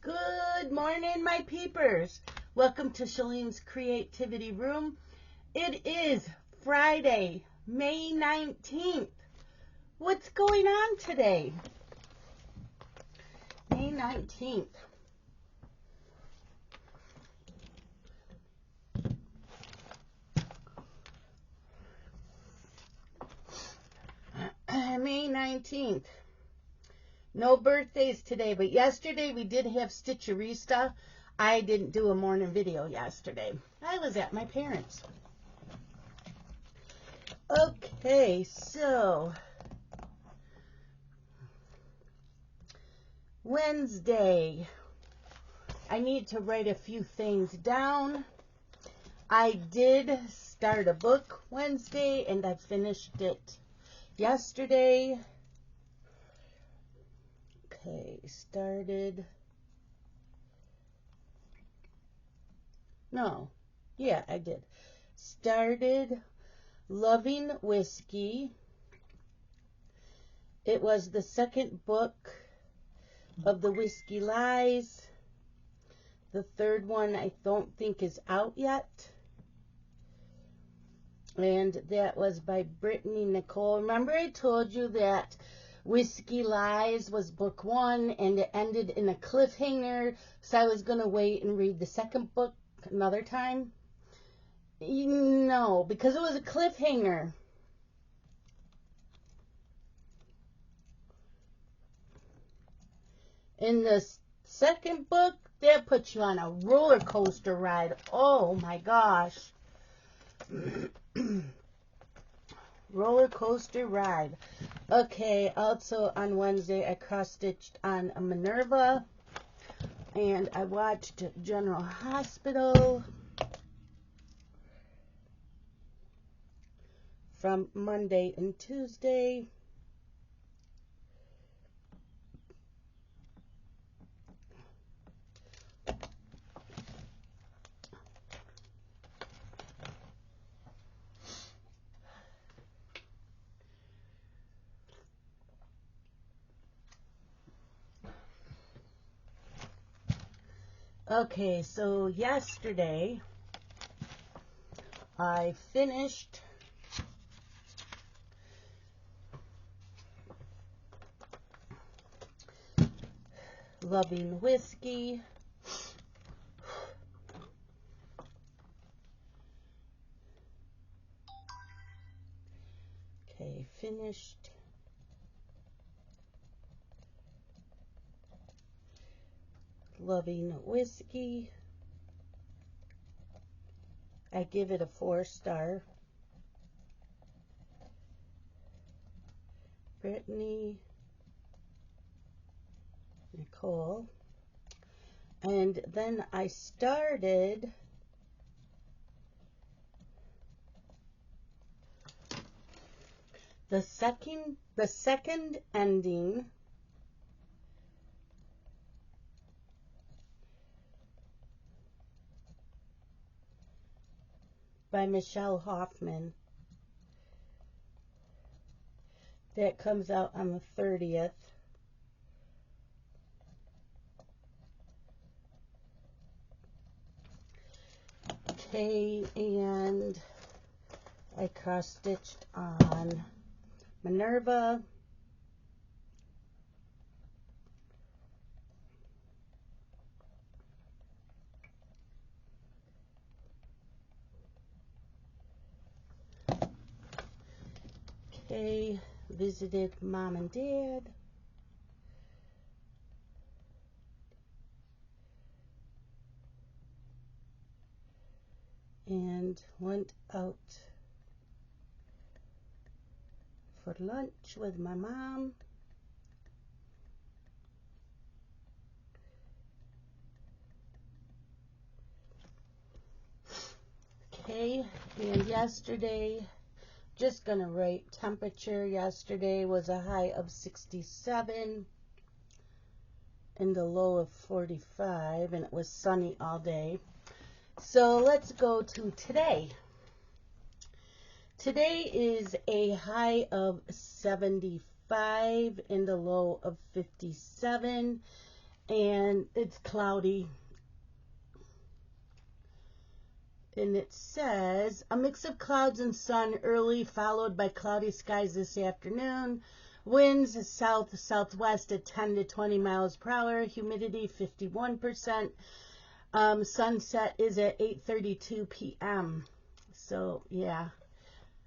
Good morning, my peepers. Welcome to Shaleem's Creativity Room. It is Friday, May 19th. What's going on today? May 19th. May 19th. No birthdays today, but yesterday we did have Stitcherista. I didn't do a morning video yesterday. I was at my parents'. Okay, so Wednesday. I need to write a few things down. I did start a book Wednesday and I finished it yesterday. Okay, I did. Started Loving Whiskey. It was the second book of the Whiskey Lies. The third one I don't think is out yet. And that was by Brittany Nicole. Remember I told you that Whiskey Lies was book one and it ended in a cliffhanger, so I was going to wait and read the second book another time? No, because it was a cliffhanger. In the second book, that puts you on a roller coaster ride. Oh my gosh. Roller coaster ride. Okay, also on Wednesday I cross-stitched on a Minerva and I watched General Hospital from Monday and Tuesday. Okay, so yesterday I finished Loving Whiskey. Okay, finished Loving Whiskey. I give it a 4-star. Brittany Nicole. And then I started the second ending by Michelle Hoffman. That comes out on the 30th. Okay, and I cross-stitched on Minerva. Okay, visited Mom and Dad. And went out for lunch with my mom. Okay, and yesterday, just gonna rate temperature. Yesterday was a high of 67 and a low of 45, and it was sunny all day. So let's go to today. Today is a high of 75 and a low of 57. and it's cloudy. And it says, a mix of clouds and sun early, followed by cloudy skies this afternoon. Winds south-southwest at 10 to 20 miles per hour. Humidity 51%. Sunset is at 8:32 p.m. So, yeah.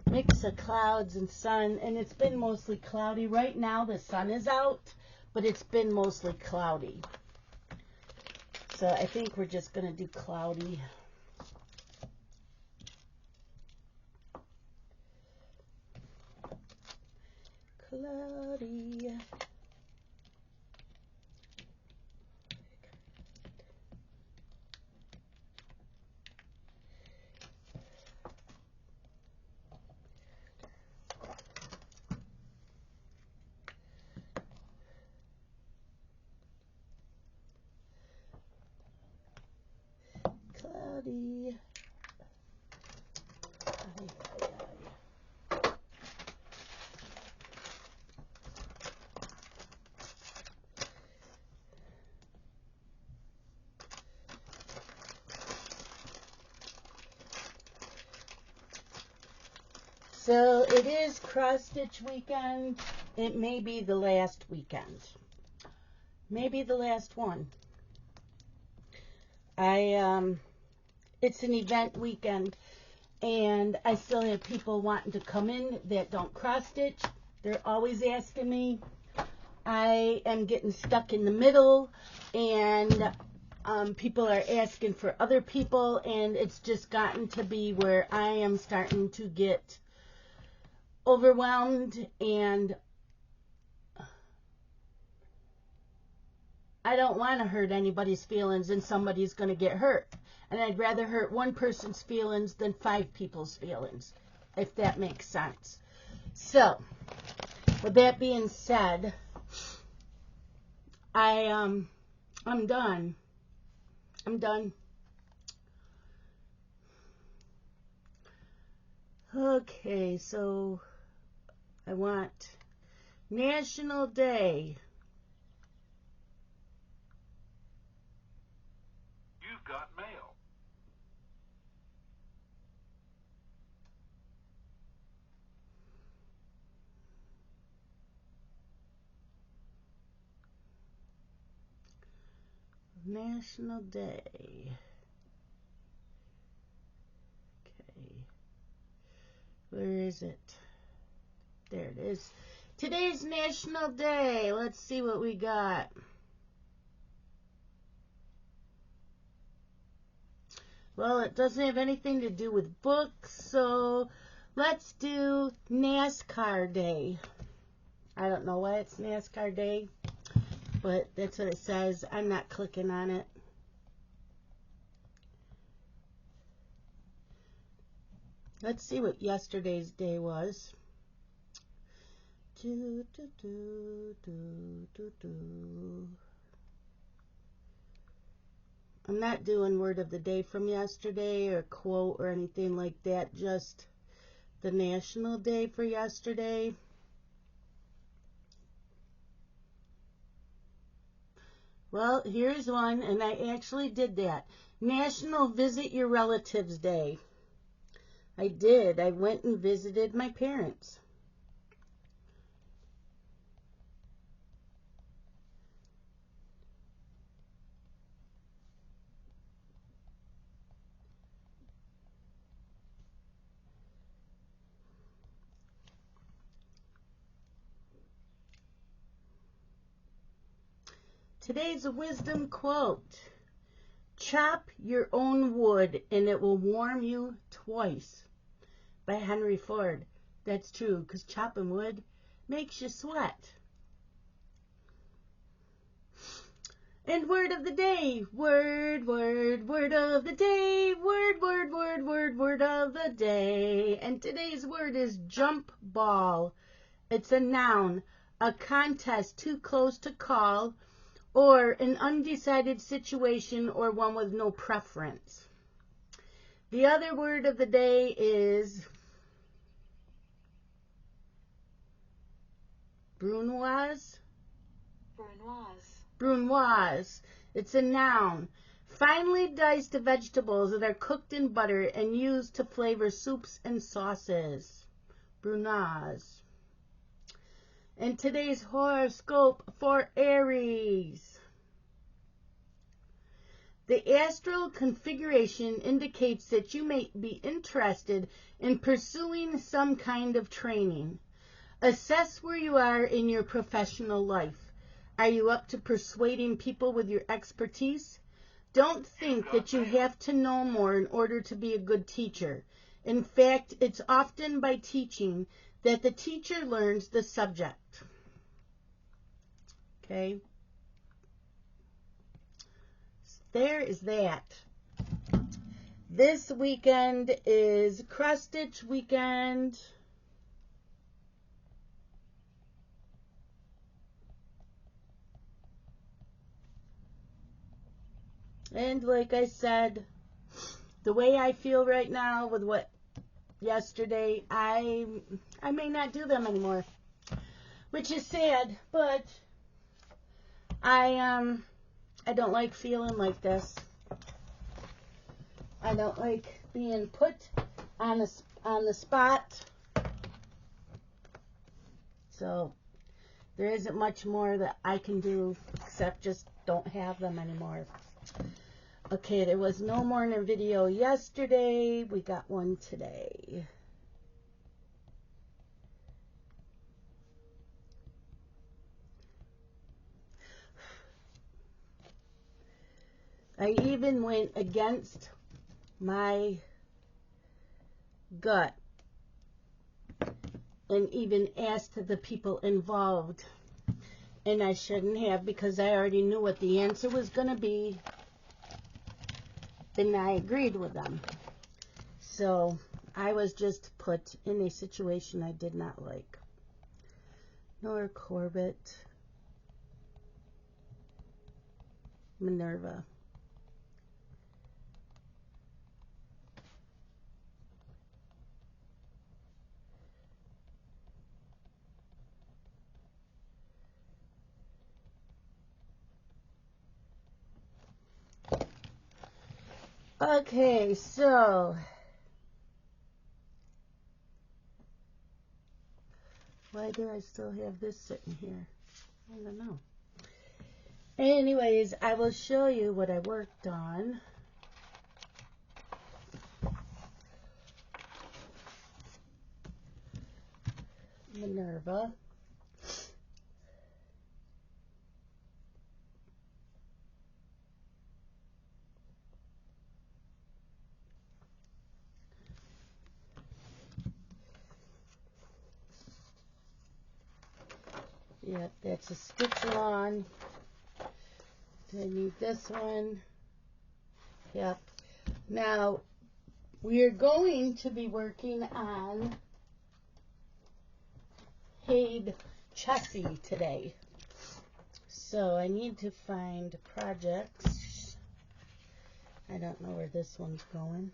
Mix of clouds and sun. And it's been mostly cloudy. Right now, the sun is out, but it's been mostly cloudy. So, I think we're just going to do cloudy. Cloudy. Cloudy. So it is cross stitch weekend. It may be the last weekend. Maybe the last one. It's an event weekend, and I still have people wanting to come in that don't cross stitch. They're always asking me. I am getting stuck in the middle, and people are asking for other people, and it's just gotten to be where I am starting to get overwhelmed, and I don't want to hurt anybody's feelings, and somebody's going to get hurt. And I'd rather hurt one person's feelings than 5 people's feelings, if that makes sense. So, with that being said, I'm done. I'm done. Okay, so I want National Day. You've got mail. National Day. Okay. Where is it? There it is. Today's National Day. Let's see what we got. Well, it doesn't have anything to do with books, so let's do NASCAR Day. I don't know why it's NASCAR Day, but that's what it says. I'm not clicking on it. Let's see what yesterday's day was. I'm not doing word of the day from yesterday or quote or anything like that, just the National Day for yesterday. Well, here's one, and I actually did that. National Visit Your Relatives Day. I did. I went and visited my parents. Today's a wisdom quote. Chop your own wood and it will warm you twice. By Henry Ford. That's true, because chopping wood makes you sweat. And word of the day. Word of the day. Word of the day. And today's word is jump ball. It's a noun. A contest too close to call, or an undecided situation, or one with no preference. The other word of the day is brunoise. Brunoise. Brunoise. It's a noun. Finely diced vegetables that are cooked in butter and used to flavor soups and sauces. Brunoise. And today's horoscope for Aries. The astral configuration indicates that you may be interested in pursuing some kind of training. Assess where you are in your professional life. Are you up to persuading people with your expertise? Don't think that you have to know more in order to be a good teacher. In fact, it's often by teaching that the teacher learns the subject. Okay? There is that. This weekend is cross stitch weekend. And like I said, the way I feel right now with what yesterday, I may not do them anymore, which is sad, but I don't like feeling like this. I don't like being put on the spot. So there isn't much more that I can do except just don't have them anymore. Okay, there was no morning video yesterday. We got one today. I even went against my gut and even asked the people involved. And I shouldn't have, because I already knew what the answer was going to be. And I agreed with them. So I was just put in a situation I did not like. Nor Corbett. Minerva. Okay, so why do I still have this sitting here? I don't know. Anyways, I will show you what I worked on. Minerva. Yep, that's a stitch along. I need this one. Yep. Now, we are going to be working on Hayed Chessie today. So I need to find projects. I don't know where this one's going.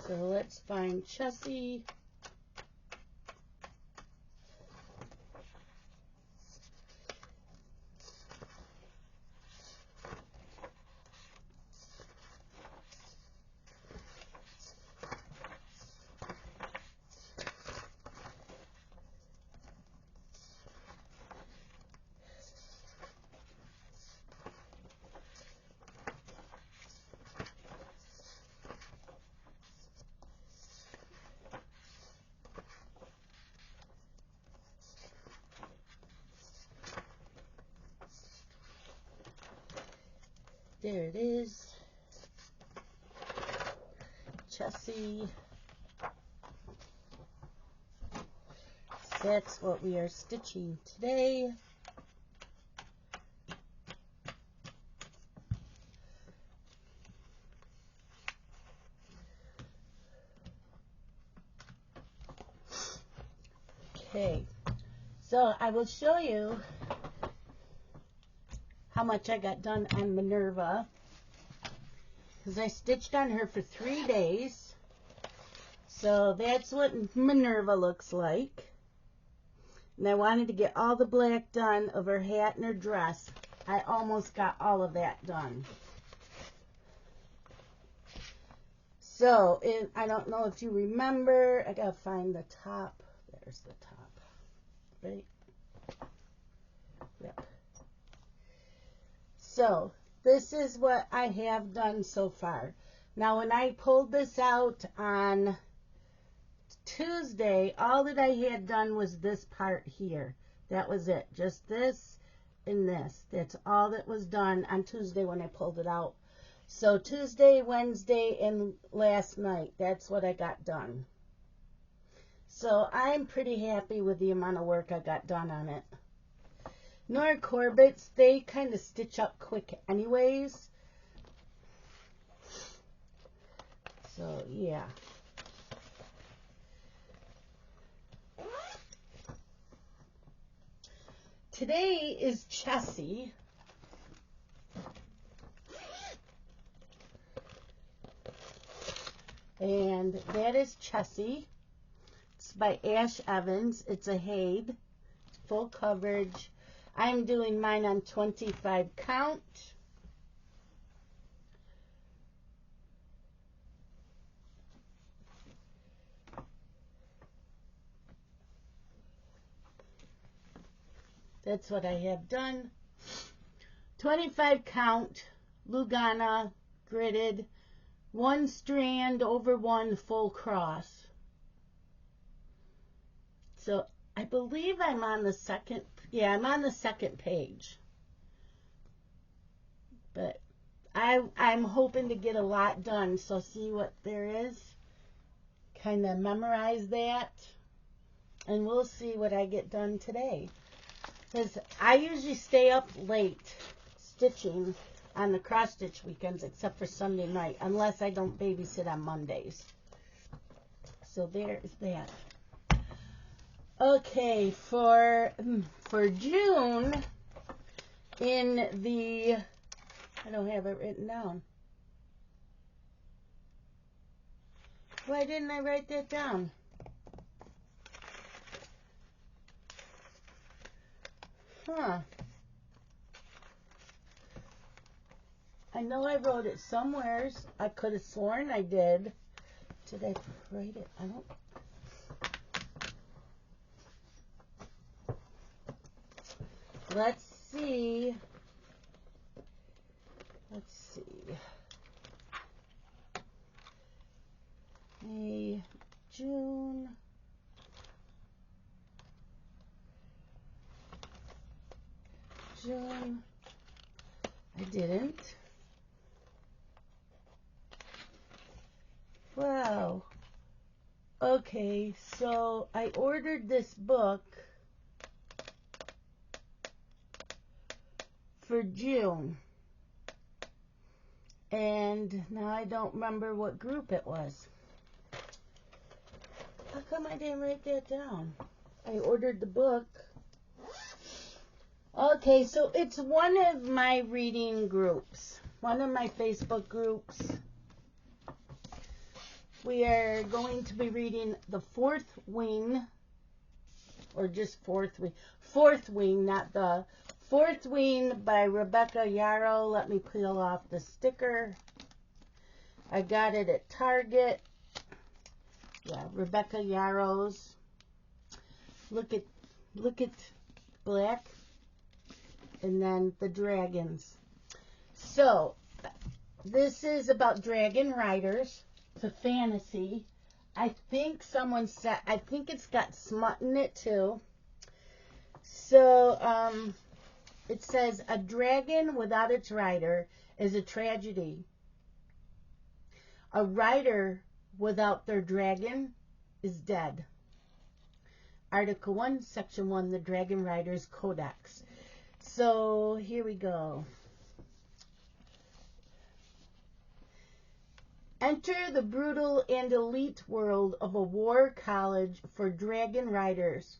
So let's find Chessie. There it is. Chessie. That's what we are stitching today. Okay, so I will show you how much I got done on Minerva, because I stitched on her for 3 days. So that's what Minerva looks like. And I wanted to get all the black done of her hat and her dress. I almost got all of that done. So, I don't know if you remember. I gotta find the top. There's the top. Right? Yep. So, this is what I have done so far. Now, when I pulled this out on Tuesday, all that I had done was this part here. That was it. Just this and this. That's all that was done on Tuesday when I pulled it out. So Tuesday, Wednesday, and last night, that's what I got done. So I'm pretty happy with the amount of work I got done on it. Nora Corbett's, they kind of stitch up quick anyways. So, yeah. Today is Chessie. And that is Chessie. It's by Ash Evans. It's a Haid. Full coverage. I'm doing mine on 25 count. That's what I have done. 25 count, Lugana, gridded, 1 strand over 1 full cross. So I believe I'm on the second, I'm on the second page. But I'm hoping to get a lot done, so see what there is. Kind of memorize that. And we'll see what I get done today. Because I usually stay up late stitching on the cross stitch weekends, except for Sunday night, unless I don't babysit on Mondays. So there is that. Okay, for June, in the, I don't have it written down. Why didn't I write that down? Huh. I know I wrote it somewheres. I could have sworn I did. Did I write it? I don't. Let's see. Let's see. May, June. June. I didn't. Wow. Okay, so I ordered this book for June. And now I don't remember what group it was. How come I didn't write that down? I ordered the book. Okay, so it's one of my reading groups. One of my Facebook groups. We are going to be reading The Fourth Wing. Or just Fourth Wing. Fourth Wing, not the Fourth Wing by Rebecca Yarrow. Let me peel off the sticker. I got it at Target. Yeah, Rebecca Yarrow's. Look at black. And then the dragons. So, this is about dragon riders. It's a fantasy. I think someone said, I think it's got smut in it too. So, it says, a dragon without its rider is a tragedy. A rider without their dragon is dead. Article 1, Section 1, the Dragon Riders Codex. So, here we go. Enter the brutal and elite world of a war college for dragon riders.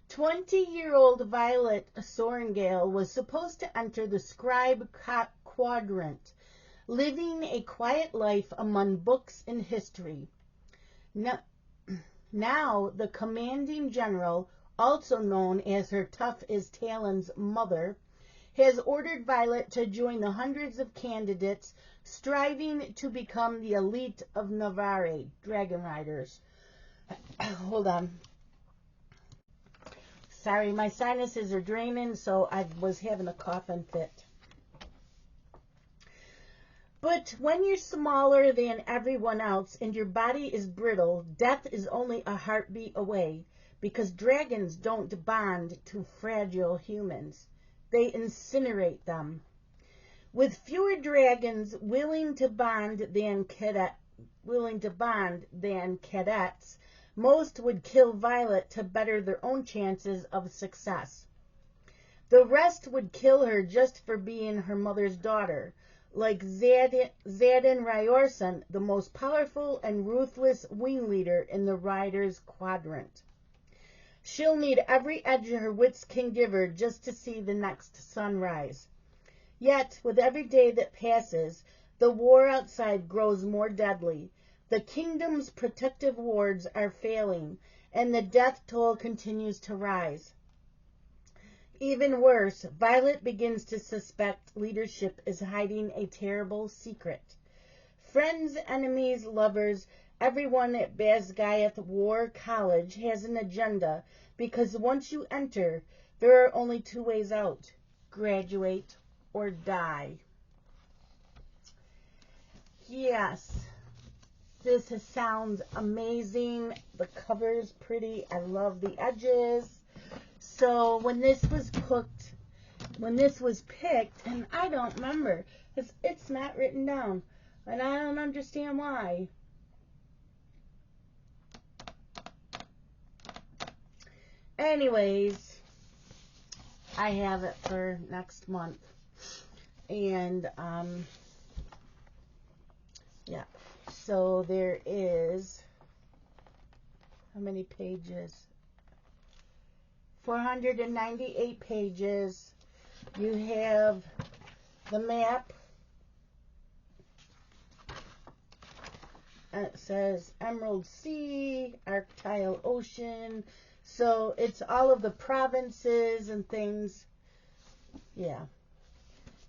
20-year-old Violet Sorengale was supposed to enter the scribe quadrant, living a quiet life among books and history. Now, now the commanding general, also known as her tough as Talon's mother, has ordered Violet to join the hundreds of candidates striving to become the elite of Navarre, dragon riders. Hold on. Sorry, my sinuses are draining, so I was having a coughing fit. But when you're smaller than everyone else and your body is brittle, death is only a heartbeat away, because dragons don't bond to fragile humans. They incinerate them. With fewer dragons willing to bond than cadets, most would kill Violet to better their own chances of success. The rest would kill her just for being her mother's daughter, like Zadin Ryorson, the most powerful and ruthless wing leader in the Riders' Quadrant. She'll need every edge her wits can give her just to see the next sunrise. Yet, with every day that passes, the war outside grows more deadly. The kingdom's protective wards are failing, and the death toll continues to rise. Even worse, Violet begins to suspect leadership is hiding a terrible secret. Friends, enemies, lovers, everyone at Basgiath War College has an agenda, because once you enter, there are only two ways out: graduate or die. Yes, this sounds amazing. The cover's pretty. I love the edges. So when this was picked, and I don't remember, it's not written down, and I don't understand why. Anyways, I have it for next month. And, yeah. So there is, how many pages? 498 pages. You have the map. It says Emerald Sea, Arctile Ocean. So it's all of the provinces and things. Yeah.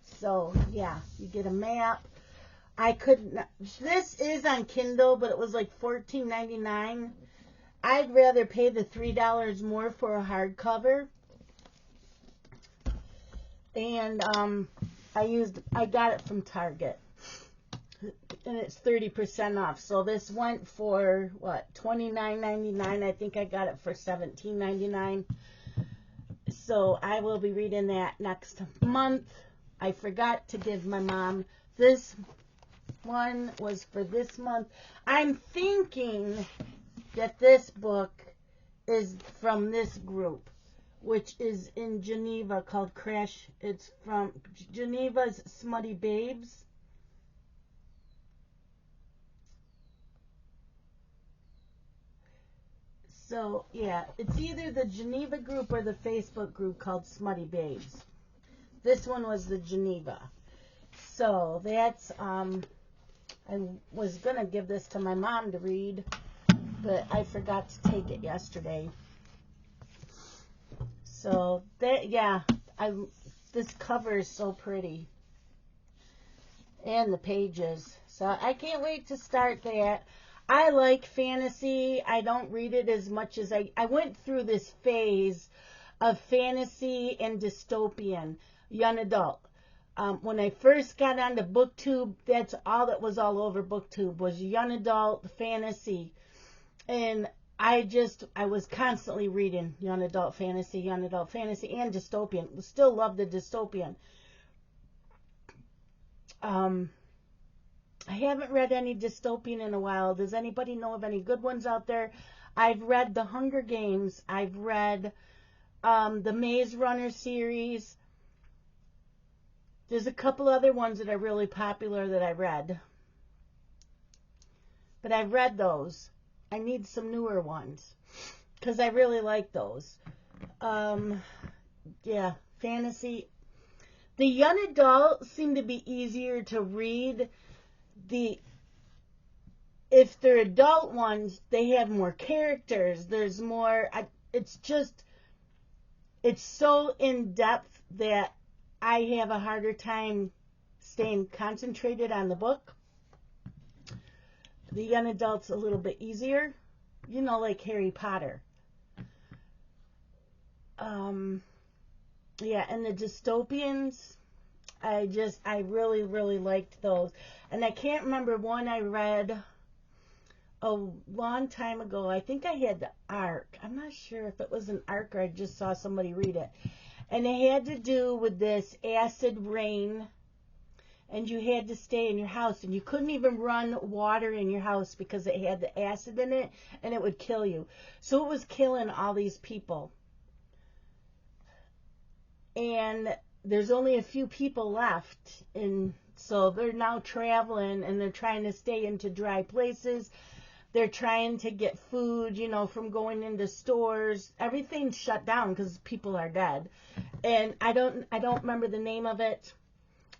So, yeah, you get a map. I couldn't. This is on Kindle, but it was like $14.99. I'd rather pay the $3 more for a hardcover. And I got it from Target, and it's 30% off. So this went for what, $29.99. I think I got it for $17.99. So I will be reading that next month. I forgot to give my mom this one was for this month. I'm thinking that this book is from this group, which is in Geneva, called Crash. It's from Geneva's Smutty Babes. So, yeah, it's either the Geneva group or the Facebook group called Smutty Babes. This one was the Geneva. So, that's, I was going to give this to my mom to read, but I forgot to take it yesterday. So, that, yeah, this cover is so pretty. And the pages. So, I can't wait to start that. I like fantasy. I don't read it as much as I went through this phase of fantasy and dystopian, young adult. When I first got onto BookTube, that's all that was all over BookTube was young adult fantasy. And I was constantly reading young adult fantasy, and dystopian. Still love the dystopian. I haven't read any dystopian in a while. Does anybody know of any good ones out there? I've read The Hunger Games. I've read the Maze Runner series. There's a couple other ones that are really popular that I read. But I've read those. I need some newer ones because I really like those. Yeah, fantasy. The young adult seem to be easier to read. if they're adult ones, they have more characters. There's more. It's just, it's so in depth that I have a harder time staying concentrated on the book. The young adult's a little bit easier, like Harry Potter. Yeah, and the dystopians, I really, really liked those. And I can't remember one I read a long time ago. I think I had the Ark. I'm not sure if it was an Ark or I just saw somebody read it. And it had to do with this acid rain, and you had to stay in your house, and you couldn't even run water in your house because it had the acid in it, and it would kill you. So it was killing all these people. And there's only a few people left, and so they're now traveling, and they're trying to stay into dry places. They're trying to get food, from going into stores. Everything's shut down because people are dead. And I don't remember the name of it.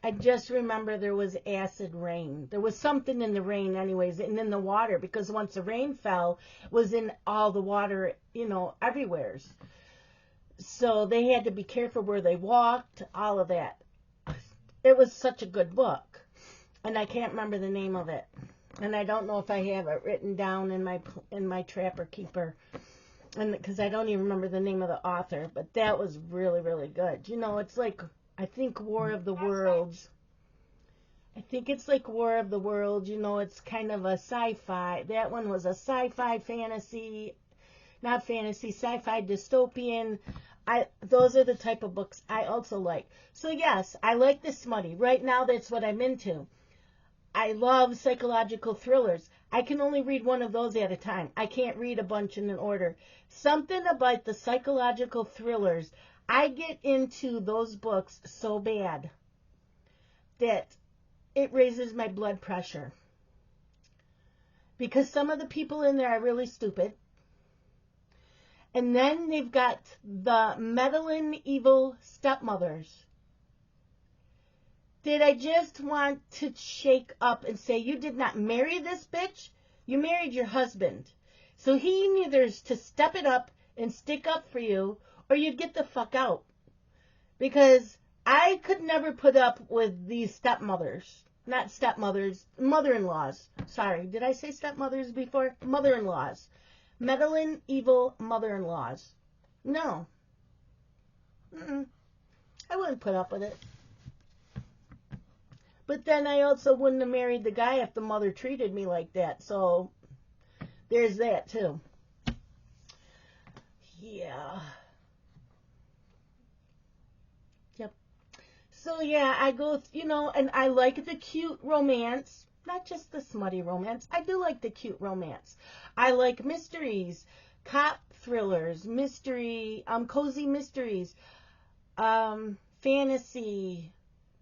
I just remember there was acid rain. There was something in the rain anyways, and in the water, because once the rain fell, it was in all the water, everywhere. So they had to be careful where they walked, all of that. It was such a good book, and I can't remember the name of it. And I don't know if I have it written down in my Trapper Keeper, and because I don't even remember the name of the author. But that was really, really good. It's like, I think War of the Worlds. I think it's like War of the Worlds. It's kind of a sci-fi. That one was a sci-fi fantasy, not fantasy, sci-fi dystopian. Those are the type of books I also like. So yes, I like the smutty. Right now, that's what I'm into. I love psychological thrillers. I can only read one of those at a time. I can't read a bunch in an order. Something about the psychological thrillers, I get into those books so bad that it raises my blood pressure. Because some of the people in there are really stupid. And then they've got the meddling evil stepmothers that I just want to shake up and say, you did not marry this bitch. You married your husband. So he needs to step it up and stick up for you, or you'd get the fuck out. Because I could never put up with these stepmothers. Not stepmothers, mother-in-laws. Sorry, did I say stepmothers before? Mother-in-laws. Meddling evil mother-in-laws. No. I wouldn't put up with it. But then I also wouldn't have married the guy if the mother treated me like that. So there's that too. Yeah. Yep. So yeah, I go, and I like the cute romance. Not just the smutty romance. I do like the cute romance. I like mysteries, cop thrillers, mystery, cozy mysteries, fantasy,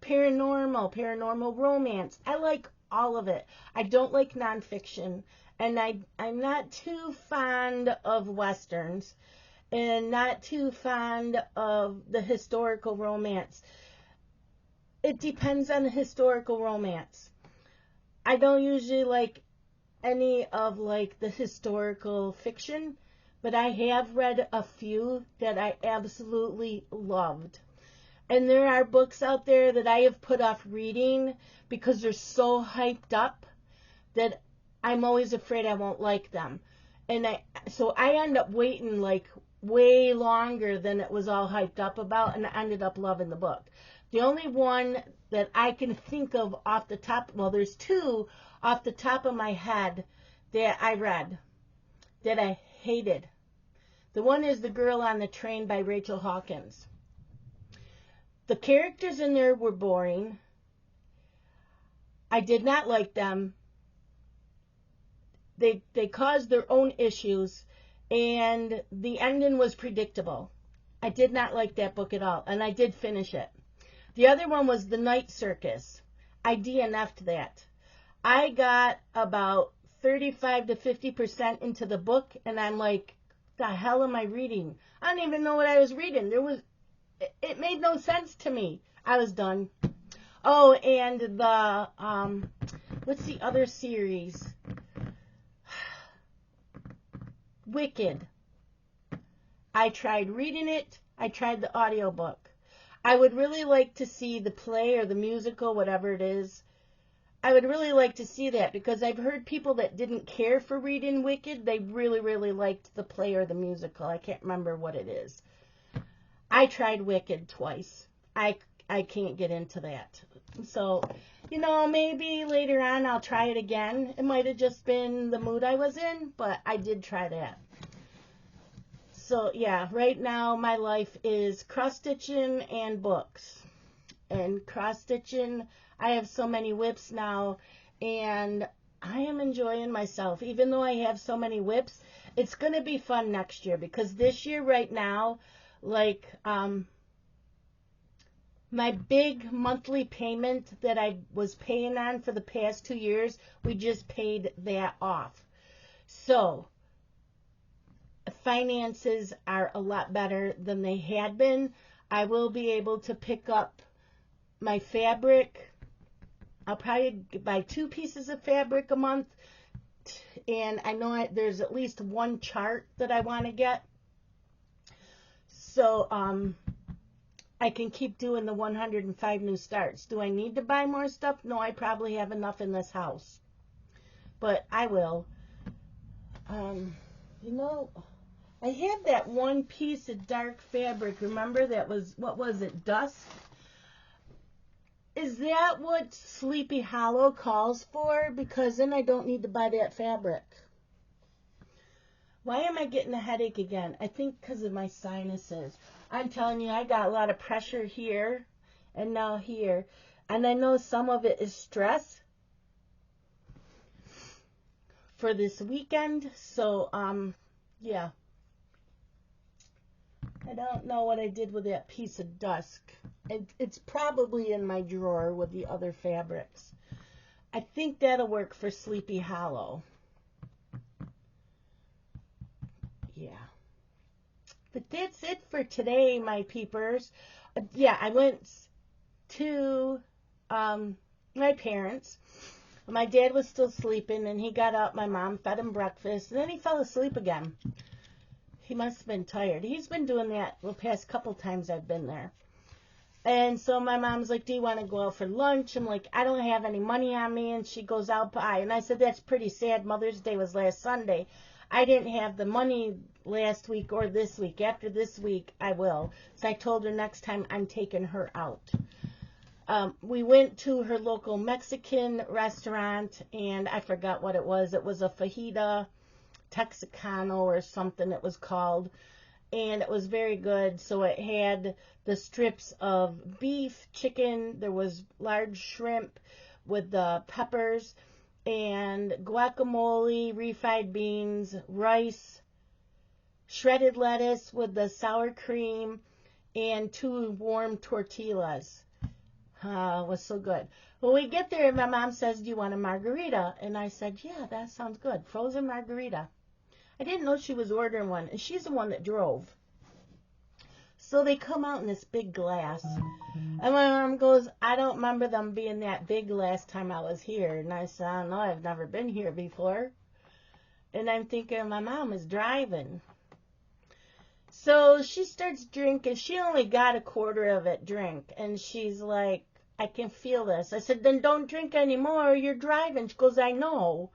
paranormal romance. I like all of it. I don't like nonfiction, and I'm not too fond of westerns, and not too fond of the historical romance. It depends on the historical romance. I don't usually like any of the historical fiction, but I have read a few that I absolutely loved. And there are books out there that I have put off reading because they're so hyped up that I'm always afraid I won't like them. So I end up waiting way longer than it was all hyped up about, and I ended up loving the book. The only one that I can think of off the top, well, there's two off the top of my head that I read that I hated. The one is The Girl on the Train by Rachel Hawkins. The characters in there were boring. I did not like them. They caused their own issues, and the ending was predictable. I did not like that book at all, and I did finish it. The other one was The Night Circus. I DNF'd that. I got about 35 to 50% into the book, and I'm like, the hell am I reading? I don't even know what I was reading. It made no sense to me. I was done. Oh, and the, what's the other series? Wicked. I tried reading it. I tried the audiobook. I would really like to see the play or the musical, whatever it is. I would really like to see that because I've heard people that didn't care for reading Wicked. They really, really liked the play or the musical. I can't remember what it is. I tried Wicked twice. I can't get into that. So, maybe later on I'll try it again. It might have just been the mood I was in, but I did try that. So, yeah, right now my life is cross-stitching and books. And cross-stitching, I have so many whips now, and I am enjoying myself. Even though I have so many whips, it's going to be fun next year because this year right now, like, my big monthly payment that I was paying on for the past 2 years, we just paid that off. So, finances are a lot better than they had been. I will be able to pick up my fabric. I'll probably buy 2 pieces of fabric a month. And I know there's at least one chart that I want to get. So, I can keep doing the 105 new starts. Do I need to buy more stuff? No, I probably have enough in this house. But I will. I have that one piece of dark fabric. Remember that was, what was it, dusk? Is that what Sleepy Hollow calls for? Because then I don't need to buy that fabric. Why am I getting a headache again? I think because of my sinuses. I'm telling you, I got a lot of pressure here and now here. And I know some of it is stress for this weekend. So, yeah. I don't know what I did with that piece of dusk. It's probably in my drawer with the other fabrics. I think that'll work for Sleepy Hollow. Yeah. But that's it for today, my peepers. Yeah, I went to my parents. My dad was still sleeping, and he got up. My mom fed him breakfast, and then he fell asleep again. He must have been tired. He's been doing that the past couple times I've been there. And so my mom's like, do you want to go out for lunch? I'm like, I don't have any money on me. And she goes, I'll buy. And I said, that's pretty sad. Mother's Day was last Sunday. I didn't have the money last week or this week. After this week, I will. So I told her next time I'm taking her out. We went to her local Mexican restaurant, and I forgot what it was. It was a fajita Texicano or something it was called. And it was very good. So it had the strips of beef, chicken. There was large shrimp with the peppers and guacamole, refried beans, rice, shredded lettuce with the sour cream, and 2 warm tortillas. It was so good. When we get there, my mom says, do you want a margarita? And I said, yeah, that sounds good. Frozen margarita. I didn't know she was ordering one, and she's the one that drove. So they come out in this big glass. And my mom goes, I don't remember them being that big last time I was here. And I said, I don't know, I've never been here before. And I'm thinking, my mom is driving. So she starts drinking. She only got a quarter of it drink. And she's like, I can feel this. I said, then don't drink anymore. You're driving. She goes, I know.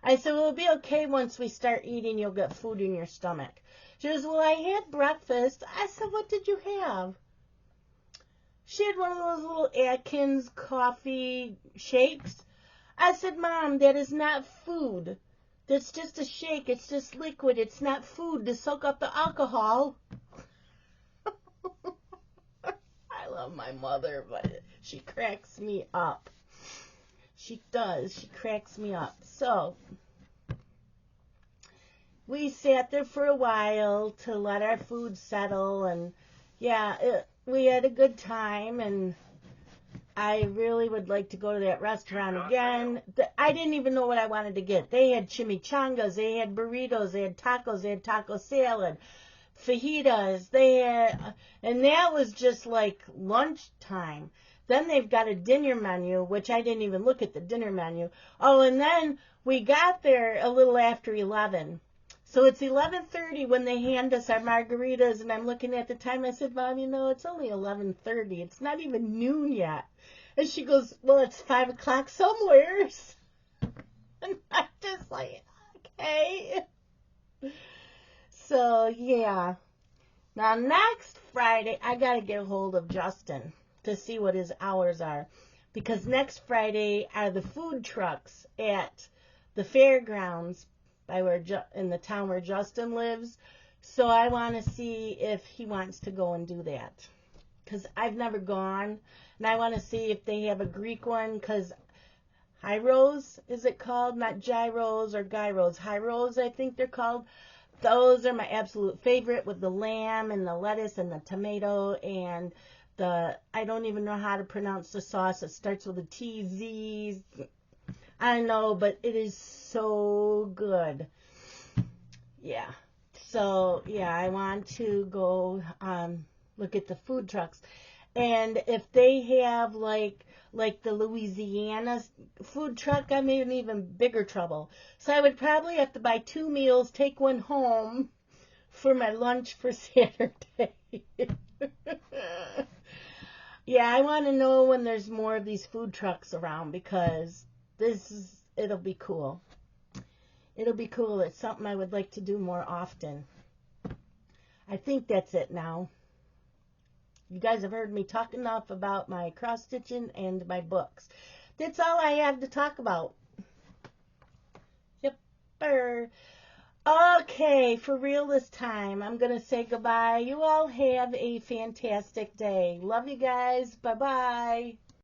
I said, well, it'll be okay once we start eating. You'll get food in your stomach. She goes, well, I had breakfast. I said, what did you have? She had one of those little Atkins coffee shakes. I said, Mom, that is not food. That's just a shake. It's just liquid. It's not food to soak up the alcohol. I love my mother, but she cracks me up. She does. She cracks me up. So we sat there for a while to let our food settle, and yeah, we had a good time, and I really would like to go to that restaurant again. I didn't even know what I wanted to get. They had chimichangas, they had burritos, they had taco salad, fajitas, and that was just like lunchtime. Then they've got a dinner menu, which I didn't even look at the dinner menu. Oh, and then we got there a little after 11. So it's 11:30 when they hand us our margaritas, and I'm looking at the time. I said, Mom, it's only 11:30. It's not even noon yet. And she goes, well, it's 5 o'clock somewheres. And I'm just like, okay. So, yeah. Now, next Friday, I got to get a hold of Justin to see what his hours are. Because next Friday are the food trucks at the fairgrounds in the town where Justin lives. So I want to see if he wants to go and do that. Because I've never gone. And I want to see if they have a Greek one. Because gyros, is it called? Not gyros or gyros. Gyros, I think they're called. Those are my absolute favorite, with the lamb and the lettuce and the tomato and I don't even know how to pronounce the sauce. It starts with a TZ. I know, but it is so good. Yeah. So, yeah, I want to go look at the food trucks. And if they have like the Louisiana food truck, I'm in even bigger trouble. So I would probably have to buy 2 meals, take one home for my lunch for Saturday. Yeah, I want to know when there's more of these food trucks around, because it'll be cool. It'll be cool. It's something I would like to do more often. I think that's it now. You guys have heard me talk enough about my cross-stitching and my books. That's all I have to talk about. Yep. Okay, for real this time, I'm going to say goodbye. You all have a fantastic day. Love you guys. Bye-bye.